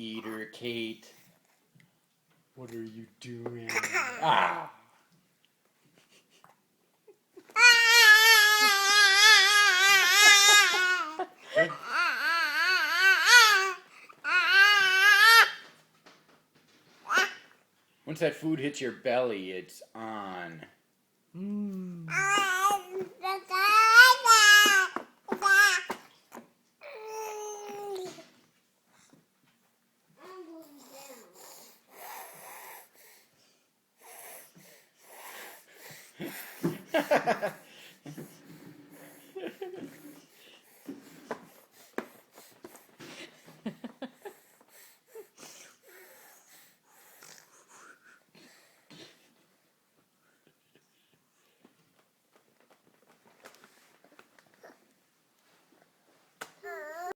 eater, Kate. What are you doing? Ah! Once that food hits your belly, it's on. Mm. Ha ha ha.